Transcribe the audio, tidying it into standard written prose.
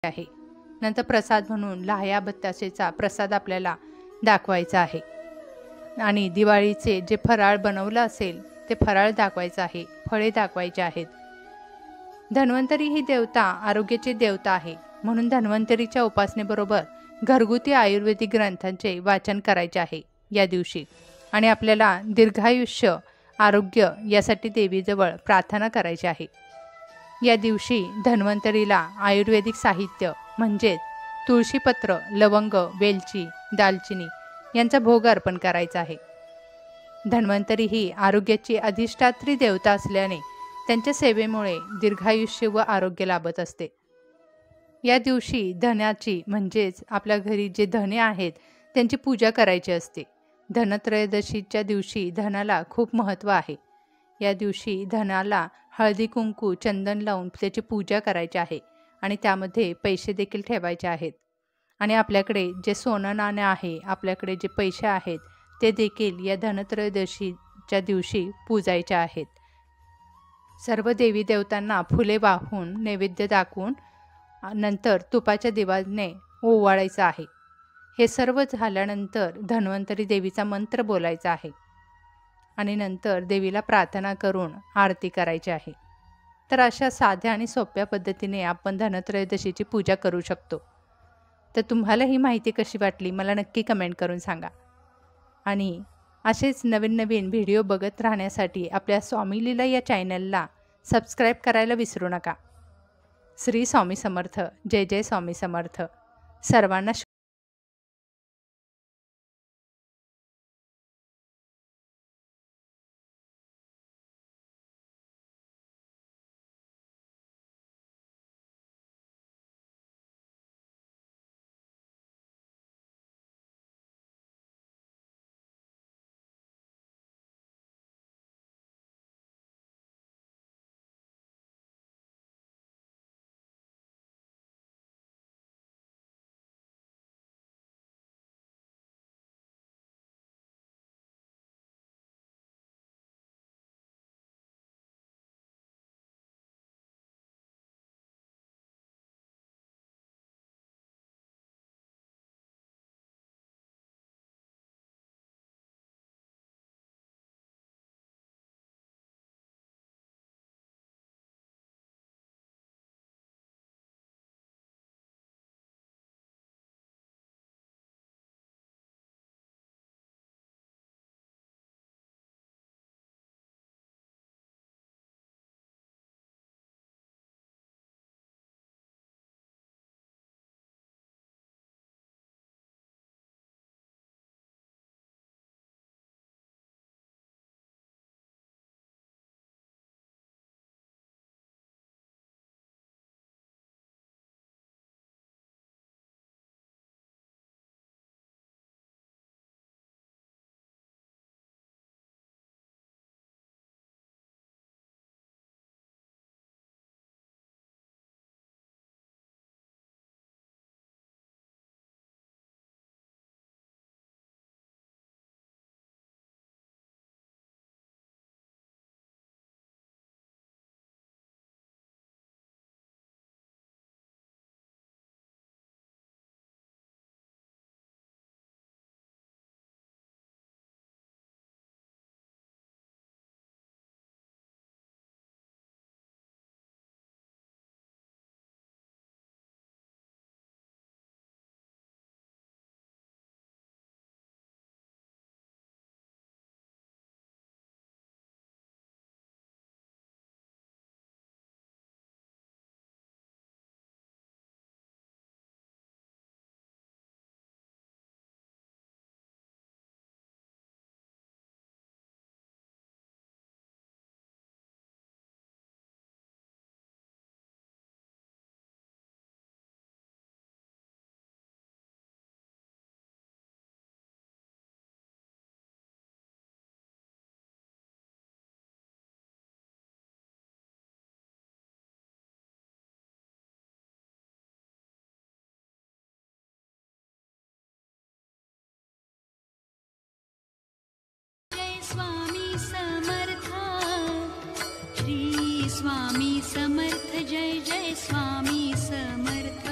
आहे। नंतर प्रसाद म्हणून लाह्या बत्ताशेचा प्रसाद आपल्याला दाखवायचा आहे आणि दिवाळीचे जे फराळ बनवलं असेल ते फराळ दाखवायचं आहे, फळे दाखवायचे आहेत। धन्वंतरी ही देवता आरोग्याची देवता आहे, म्हणून धन्वंतरीच्या उपासनेबरोबर घरगुती आयुर्वेदिक ग्रंथांचे वाचन करायचे आहे या दिवशी आणि आपल्याला दीर्घायुष्य आरोग्य यासाठी देवीजवळ प्रार्थना करायची आहे। या दिवशी धन्वंतरीला आयुर्वेदिक साहित्य म्हणजेच तुळशीपत्र, लवंग, वेलची, दालचिनी यांचा भोग अर्पण करायचा आहे। धन्वंतरी ही आरोग्याची अधिष्ठात्री देवता असल्याने त्यांच्या सेवेमुळे दीर्घायुष्य व आरोग्य लाभत असते। या दिवशी धनाची म्हणजेच आपल्या घरी जे धने आहेत त्यांची पूजा करायची असते। धनत्रयोदशीच्या दिवशी धनाला खूप महत्त्व आहे। या दिवशी धनाला हळदी कुंकू चंदन लावून त्याची पूजा करायची आहे आणि त्यामध्ये पैसे देखील ठेवायचे आहेत आणि आपल्याकडे जे सोनं नाणं आहे, आपल्याकडे जे पैसे आहेत ते देखील या धनत्रयोदशीच्या दिवशी पूजायचे आहेत। सर्व देवी देवतांना फुले वाहून नैवेद्य दाखवून नंतर तुपाच्या दिव्याने ओवाळायचं आहे। हे सर्व झाल्यानंतर धन्वंतरी देवीचा मंत्र बोलायचा आहे आणि नंतर देवीला प्रार्थना करून आरती करायची आहे। तर अशा साध्या आणि सोप्या पद्धतीने आपण धनत्रयोदशीची पूजा करू शकतो। तर तुम्हाला ही माहिती कशी वाटली मला नक्की कमेंट करून सांगा आणि असेच नवीन नवीन व्हिडिओ बघत राहण्यासाठी आपल्या स्वामी लीला या चॅनलला सबस्क्राईब करायला विसरू नका। श्री स्वामी समर्थ। जय जय स्वामी समर्थ। सर्वांना स्वामी समर्थ। श्री स्वामी समर्थ। जय जय स्वामी समर्थ।